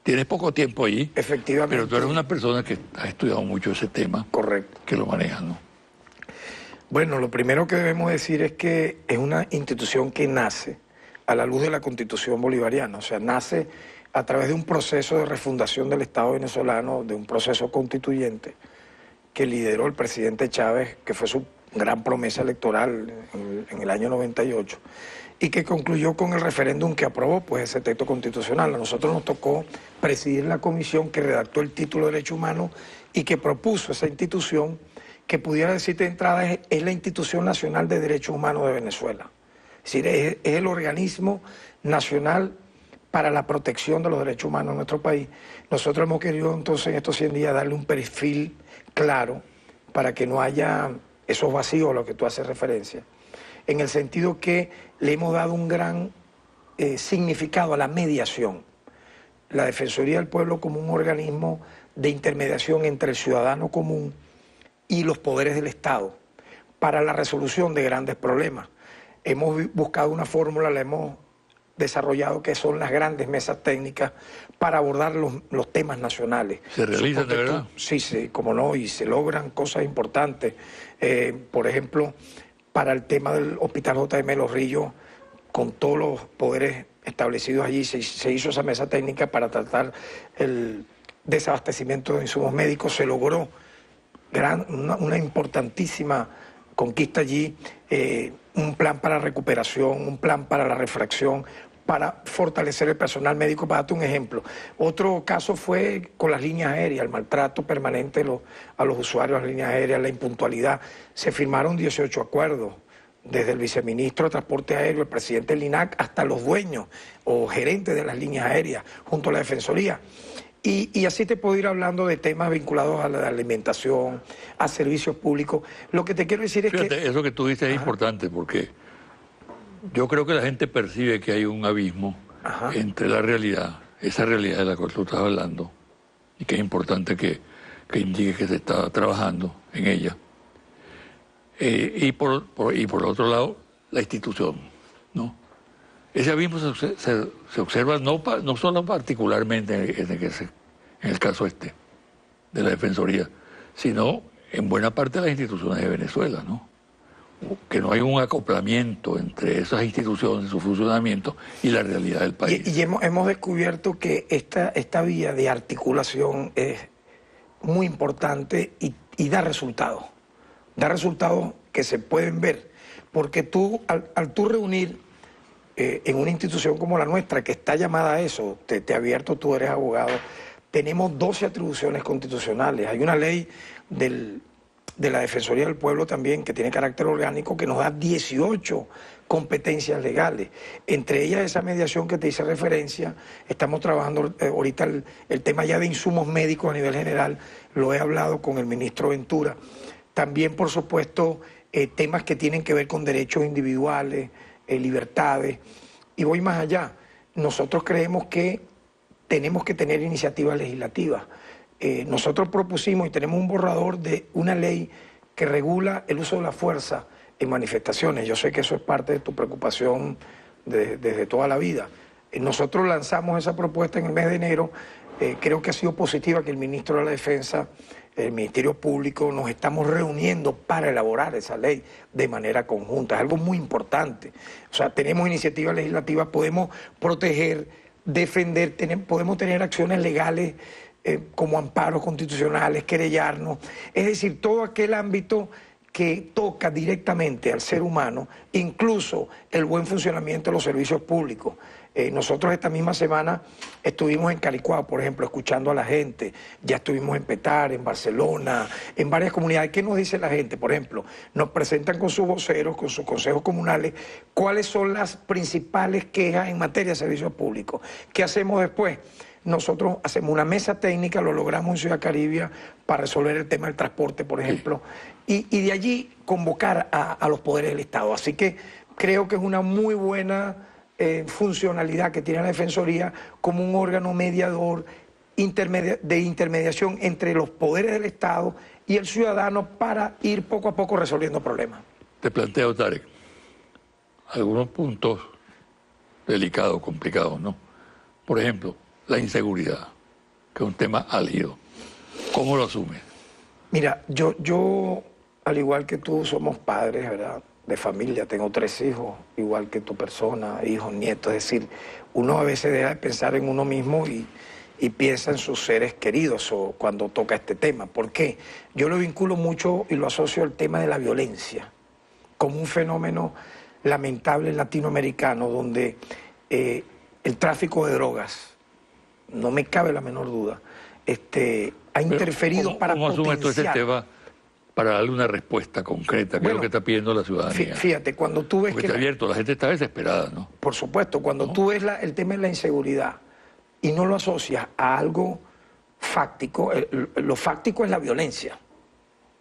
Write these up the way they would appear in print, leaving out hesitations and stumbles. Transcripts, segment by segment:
tienes poco tiempo allí, Efectivamente. pero tú eres una persona que ha estudiado mucho ese tema. Correcto. Que lo manejas, ¿no? Bueno, lo primero que debemos decir es que es una institución que nace a la luz de la Constitución bolivariana, o sea, nace a través de un proceso de refundación del Estado venezolano, de un proceso constituyente que lideró el presidente Chávez, que fue su gran promesa electoral en el año 98, y que concluyó con el referéndum que aprobó pues, ese texto constitucional. A nosotros nos tocó presidir la comisión que redactó el título de Derecho Humano y que propuso esa institución que pudiera decirte de entrada es la Institución Nacional de Derechos Humanos de Venezuela. Es decir, es el organismo nacional para la protección de los derechos humanos en nuestro país. Nosotros hemos querido entonces en estos 100 días darle un perfil claro para que no haya esos vacíos a los que tú haces referencia, en el sentido que le hemos dado un gran significado a la mediación. La Defensoría del Pueblo como un organismo de intermediación entre el ciudadano común y los poderes del Estado para la resolución de grandes problemas. Hemos buscado una fórmula, la hemos desarrollado, que son las grandes mesas técnicas para abordar los temas nacionales. ¿Se realizan de verdad? Sí, sí, como no, y se logran cosas importantes. Por ejemplo, para el tema del Hospital J.M. Los Ríos, con todos los poderes establecidos allí, se hizo esa mesa técnica para tratar el desabastecimiento de insumos médicos, se logró una importantísima conquista allí, un plan para recuperación, un plan para la refracción, para fortalecer el personal médico, para darte un ejemplo. Otro caso fue con las líneas aéreas, el maltrato permanente a los usuarios de las líneas aéreas, la impuntualidad. Se firmaron 18 acuerdos, desde el viceministro de Transporte Aéreo, el presidente del INAC, hasta los dueños o gerentes de las líneas aéreas, junto a la Defensoría. Y así te puedo ir hablando de temas vinculados a la alimentación, a servicios públicos. Lo que te quiero decir es Fíjate, que... eso que tú dices es importante porque yo creo que la gente percibe que hay un abismo entre la realidad, esa realidad de la cual tú estás hablando, y que es importante que indique que se está trabajando en ella. Y por otro lado, la institución, ¿no? Ese abismo se observa no solo particularmente en el caso de la Defensoría, sino en buena parte de las instituciones de Venezuela, ¿no? Que no hay un acoplamiento entre esas instituciones, su funcionamiento y la realidad del país. Y hemos descubierto que esta vía de articulación es muy importante y da resultados. Da resultados que se pueden ver, porque tú, al tú reunir en una institución como la nuestra, que está llamada a eso, te advierto, tú eres abogado, tenemos 12 atribuciones constitucionales. Hay una ley de la Defensoría del Pueblo también, que tiene carácter orgánico, que nos da 18 competencias legales. Entre ellas esa mediación que te hice referencia. Estamos trabajando ahorita el tema ya de insumos médicos a nivel general, lo he hablado con el ministro Ventura. También, por supuesto, temas que tienen que ver con derechos individuales, libertades, y voy más allá. Nosotros creemos que tenemos que tener iniciativas legislativas. Nosotros propusimos y tenemos un borrador de una ley que regula el uso de la fuerza en manifestaciones. Yo sé que eso es parte de tu preocupación desde toda la vida. Nosotros lanzamos esa propuesta en el mes de enero. Creo que ha sido positiva que el ministro de la Defensa, el Ministerio Público, nos estamos reuniendo para elaborar esa ley de manera conjunta. Es algo muy importante. O sea, tenemos iniciativas legislativas, podemos proteger, defender, podemos tener acciones legales como amparos constitucionales, querellarnos. Es decir, todo aquel ámbito que toca directamente al ser humano, incluso el buen funcionamiento de los servicios públicos. Nosotros esta misma semana estuvimos en Calicuao, por ejemplo, escuchando a la gente. Ya estuvimos en Petar, en Barcelona, en varias comunidades. ¿Qué nos dice la gente? Por ejemplo, nos presentan con sus voceros, con sus consejos comunales, cuáles son las principales quejas en materia de servicios públicos. ¿Qué hacemos después? Nosotros hacemos una mesa técnica, lo logramos en Ciudad Caribia para resolver el tema del transporte, por ejemplo, y de allí convocar a los poderes del Estado. Así que creo que es una muy buena funcionalidad que tiene la Defensoría como un órgano mediador de intermediación entre los poderes del Estado y el ciudadano para ir poco a poco resolviendo problemas. Te planteo, Tarek, algunos puntos delicados, complicados, ¿no? Por ejemplo, la inseguridad, que es un tema álgido. ¿Cómo lo asumes? Mira, yo, al igual que tú, somos padres, ¿verdad?, de familia. Tengo 3 hijos, igual que tu persona, hijos, nietos. Es decir, uno a veces deja de pensar en uno mismo y piensa en sus seres queridos o cuando toca este tema. ¿Por qué? Yo lo vinculo mucho y lo asocio al tema de la violencia como un fenómeno lamentable latinoamericano donde el tráfico de drogas, no me cabe la menor duda, ha interferido para ¿Cómo asumes tú ese potenciar? tema para darle una respuesta concreta, que es lo que está pidiendo la ciudadanía? Fíjate, cuando tú ves Porque está abierto, la gente está desesperada, ¿no? Por supuesto, cuando tú ves el tema de la inseguridad y no lo asocias a algo fáctico, lo fáctico es la violencia.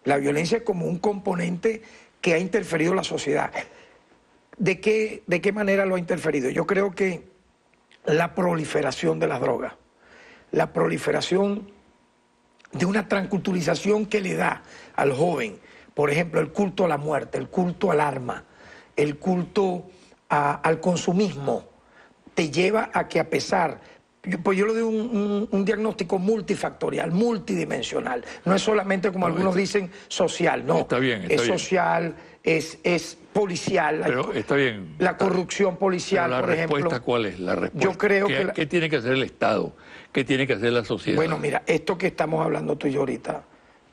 La violencia como un componente que ha interferido en la sociedad. ¿De qué manera lo ha interferido? Yo creo que la proliferación de las drogas, la proliferación de una transculturización que le da al joven, por ejemplo, el culto a la muerte, el culto al arma, el culto al consumismo, te lleva a que a pesar, pues yo le doy un diagnóstico multifactorial, multidimensional, no es solamente como algunos dicen social, no, está bien, es social, es policial, pero está bien, la corrupción policial, por ejemplo. ¿La respuesta cuál es? La respuesta. Yo creo que ¿Qué tiene que hacer el Estado? ¿Qué tiene que hacer la sociedad? Bueno, mira, esto que estamos hablando tú y yo ahorita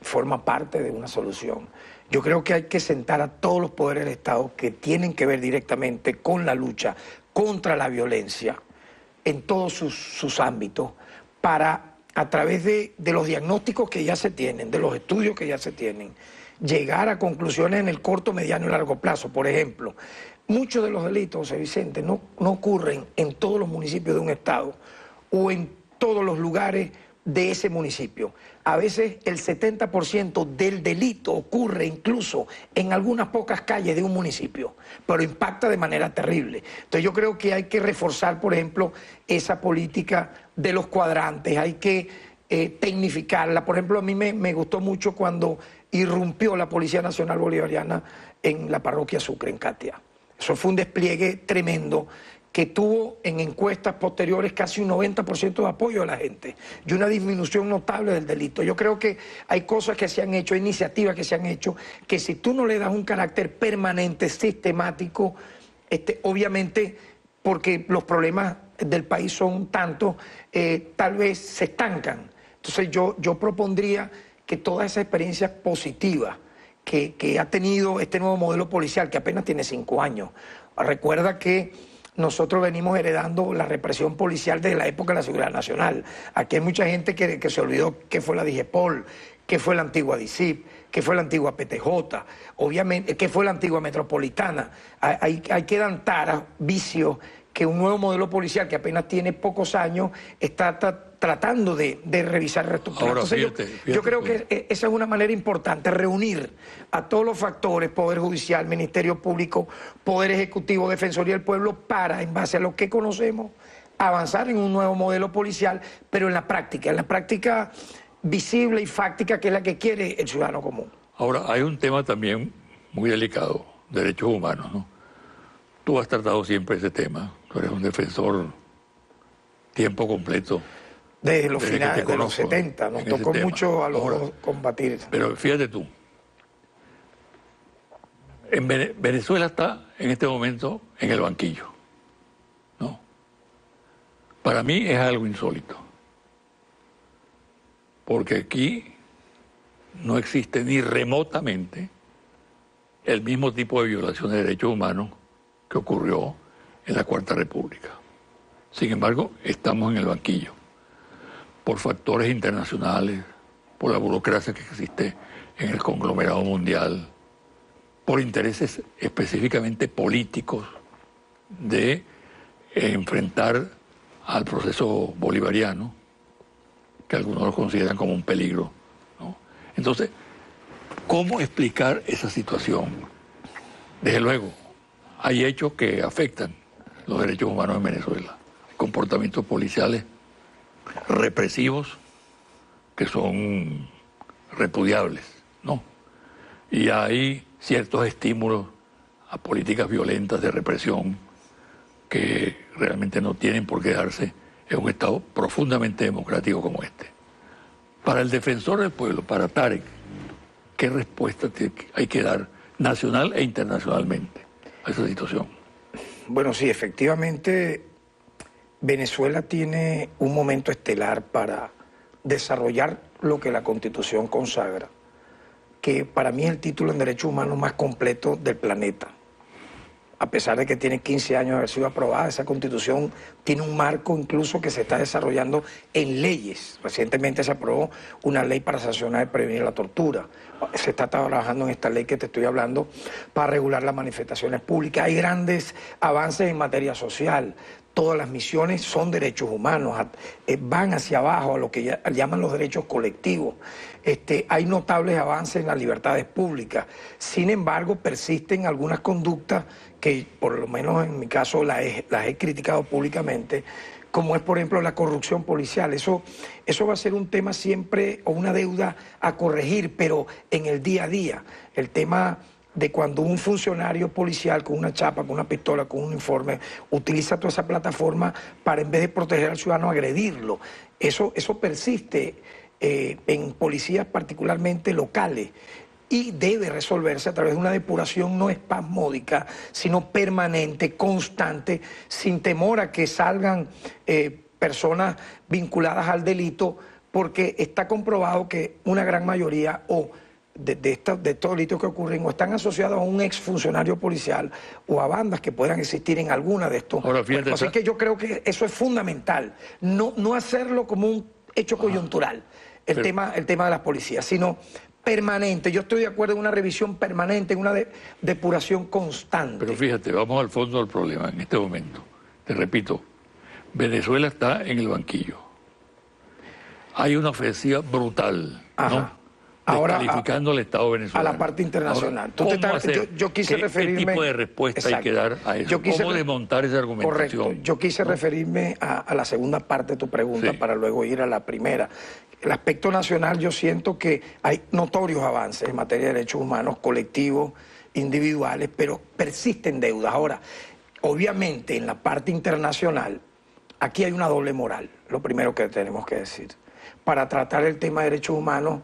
forma parte de una solución. Yo creo que hay que sentar a todos los poderes del Estado que tienen que ver directamente con la lucha contra la violencia en todos sus ámbitos para, a través de los diagnósticos que ya se tienen, de los estudios que ya se tienen, llegar a conclusiones en el corto, mediano y largo plazo. Por ejemplo, muchos de los delitos, José Vicente, no ocurren en todos los municipios de un estado o en todos los lugares de ese municipio. A veces el 70% del delito ocurre incluso en algunas pocas calles de un municipio, pero impacta de manera terrible. Entonces yo creo que hay que reforzar, por ejemplo, esa política de los cuadrantes, hay que tecnificarla. Por ejemplo, a mí me gustó mucho cuando irrumpió la Policía Nacional Bolivariana en la parroquia Sucre, en Catia. Eso fue un despliegue tremendo que tuvo en encuestas posteriores casi un 90% de apoyo de la gente y una disminución notable del delito. Yo creo que hay cosas que se han hecho, iniciativas que se han hecho, que si tú no le das un carácter permanente, sistemático, obviamente, porque los problemas del país son tantos, tal vez se estancan. Entonces yo propondría que todas esas experiencias positivas que ha tenido este nuevo modelo policial, que apenas tiene 5 años, recuerda que nosotros venimos heredando la represión policial desde la época de la Seguridad Nacional. Aquí hay mucha gente que se olvidó qué fue la DIGEPOL, qué fue la antigua DICIP, qué fue la antigua PTJ, obviamente, qué fue la antigua Metropolitana. Ahí quedan taras, vicios, que un nuevo modelo policial que apenas tiene pocos años está tratando de revisar y reestructurar. Ahora, Entonces, yo creo que esa es una manera importante, reunir a todos los factores, Poder Judicial, Ministerio Público, Poder Ejecutivo, Defensoría del Pueblo, para, en base a lo que conocemos, avanzar en un nuevo modelo policial, pero en la práctica visible y fáctica, que es la que quiere el ciudadano común. Ahora, hay un tema también muy delicado, derechos humanos, ¿no? Tú has tratado siempre ese tema, tú eres un defensor tiempo completo. Desde los finales de los 70, nos tocó mucho a los dos combatir. Pero fíjate tú, Venezuela está en este momento en el banquillo, ¿no? Para mí es algo insólito, porque aquí no existe ni remotamente el mismo tipo de violación de derechos humanos que ocurrió en la Cuarta República. Sin embargo, estamos en el banquillo por factores internacionales, por la burocracia que existe en el conglomerado mundial, por intereses específicamente políticos de enfrentar al proceso bolivariano, que algunos lo consideran como un peligro, ¿no? Entonces, ¿cómo explicar esa situación? Desde luego, hay hechos que afectan los derechos humanos en Venezuela, comportamientos policiales represivos que son repudiables, ¿no? Y hay ciertos estímulos a políticas violentas de represión que realmente no tienen por qué darse en un Estado profundamente democrático como este. Para el defensor del pueblo, para Tarek, ¿qué respuesta hay que dar nacional e internacionalmente a esa situación? Bueno, sí, efectivamente, Venezuela tiene un momento estelar para desarrollar lo que la Constitución consagra, que para mí es el título en derechos humanos más completo del planeta. A pesar de que tiene 15 años de haber sido aprobada, esa Constitución tiene un marco incluso que se está desarrollando en leyes. Recientemente se aprobó una ley para sancionar y prevenir la tortura. Se está trabajando en esta ley que te estoy hablando para regular las manifestaciones públicas. Hay grandes avances en materia social. Todas las misiones son derechos humanos, van hacia abajo a lo que llaman los derechos colectivos. Hay notables avances en las libertades públicas. Sin embargo, persisten algunas conductas que, por lo menos en mi caso, las he criticado públicamente, como es, por ejemplo, la corrupción policial. Eso va a ser un tema siempre, o una deuda a corregir, pero en el día a día. El tema de cuando un funcionario policial con una chapa, con una pistola, con un uniforme, utiliza toda esa plataforma para, en vez de proteger al ciudadano, agredirlo. Eso persiste en policías particularmente locales y debe resolverse a través de una depuración no espasmódica, sino permanente, constante, sin temor a que salgan personas vinculadas al delito, porque está comprobado que una gran mayoría de estos delitos que ocurren o están asociados a un exfuncionario policial o a bandas que puedan existir en alguna de estos. Ahora, fíjate, así que yo creo que eso es fundamental, no hacerlo como un hecho coyuntural, el tema de las policías, sino permanente. Yo estoy de acuerdo en una revisión permanente, en una depuración constante. Pero fíjate, vamos al fondo del problema en este momento. Te repito, Venezuela está en el banquillo. Hay una ofensiva brutal, ¿no? Ahora, descalificando al Estado venezolano. A la parte internacional. Ahora, yo quise referirme... ¿Qué tipo de respuesta hay que dar a eso? ¿Cómo desmontar esa argumentación? Correcto. Yo quise referirme a la segunda parte de tu pregunta para luego ir a la primera. El aspecto nacional, yo siento que hay notorios avances en materia de derechos humanos colectivos, individuales, pero persisten deudas. Ahora, obviamente en la parte internacional, aquí hay una doble moral, lo primero que tenemos que decir. Para tratar el tema de derechos humanos,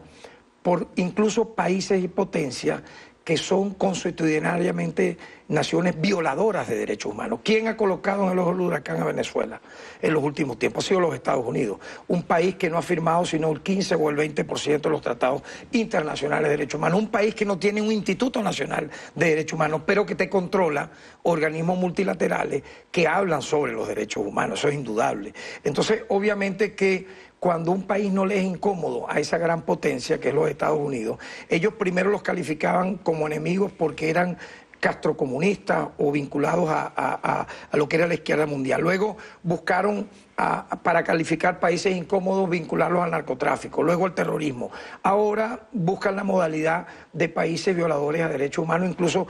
por incluso países y potencias que son constitucionalmente naciones violadoras de derechos humanos. ¿Quién ha colocado en el ojo del huracán a Venezuela en los últimos tiempos? Ha sido los Estados Unidos, un país que no ha firmado sino el 15 o el 20% de los tratados internacionales de derechos humanos, un país que no tiene un Instituto Nacional de Derechos Humanos, pero que te controla organismos multilaterales que hablan sobre los derechos humanos, eso es indudable. Entonces, obviamente que cuando un país no le es incómodo a esa gran potencia que es los Estados Unidos, ellos primero los calificaban como enemigos porque eran castrocomunistas o vinculados a lo que era la izquierda mundial. Luego buscaron para calificar países incómodos vincularlos al narcotráfico, luego al terrorismo. Ahora buscan la modalidad de países violadores a derechos humanos, incluso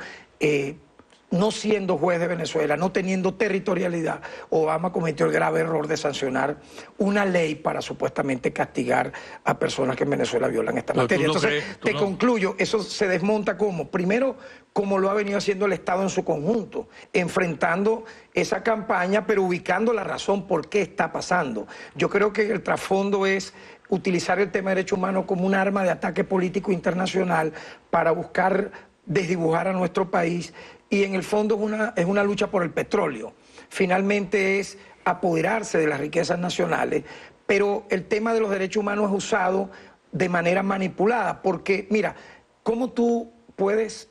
no siendo juez de Venezuela, no teniendo territorialidad. Obama cometió el grave error de sancionar una ley para supuestamente castigar a personas que en Venezuela violan esta materia. Entonces, concluyo, eso se desmonta como, primero, como lo ha venido haciendo el Estado en su conjunto, enfrentando esa campaña, pero ubicando la razón por qué está pasando. Yo creo que el trasfondo es utilizar el tema de derechos humanos como un arma de ataque político internacional para buscar desdibujar a nuestro país, y en el fondo es una lucha por el petróleo. Finalmente es apoderarse de las riquezas nacionales, pero el tema de los derechos humanos es usado de manera manipulada, porque mira, ¿cómo tú puedes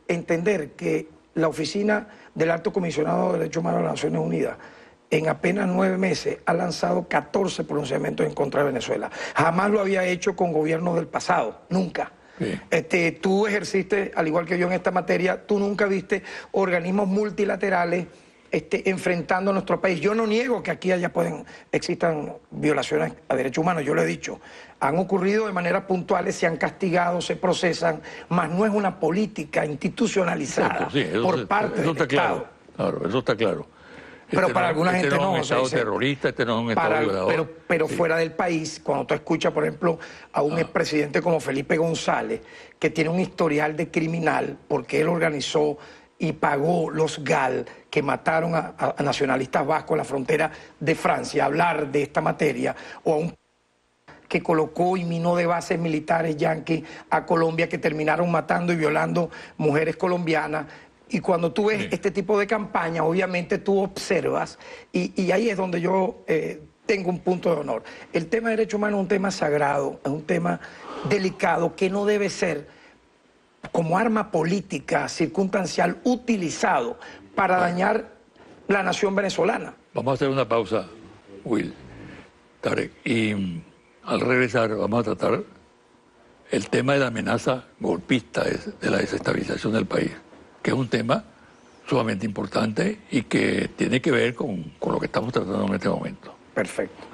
entender que la Oficina del Alto Comisionado de Derechos Humanos de las Naciones Unidas en apenas 9 meses ha lanzado 14 pronunciamientos en contra de Venezuela? Jamás lo había hecho con gobiernos del pasado, nunca. Sí. Tú ejerciste, al igual que yo en esta materia, tú nunca viste organismos multilaterales enfrentando a nuestro país. Yo no niego que aquí existan violaciones a derechos humanos, yo lo he dicho. Han ocurrido de manera puntuales, se han castigado, se procesan, mas no es una política institucionalizada por parte del Estado. Claro, eso está claro. Pero para alguna gente no. No es un Estado terrorista, no es un Estado violador. Pero fuera del país, cuando tú escuchas, por ejemplo, a un expresidente como Felipe González, que tiene un historial de criminal, porque él organizó y pagó los GAL que mataron a nacionalistas vascos en la frontera de Francia, hablar de esta materia, o a un que colocó y minó de bases militares yanquis a Colombia, que terminaron matando y violando mujeres colombianas. Y cuando tú ves este tipo de campaña, obviamente tú observas, y ahí es donde yo tengo un punto de honor. El tema de derechos humanos es un tema sagrado, es un tema delicado que no debe ser como arma política circunstancial utilizado para dañar la nación venezolana. Vamos a hacer una pausa, Will, Tarek, y al regresar vamos a tratar el tema de la amenaza golpista de la desestabilización del país, que es un tema sumamente importante y que tiene que ver con lo que estamos tratando en este momento. Perfecto.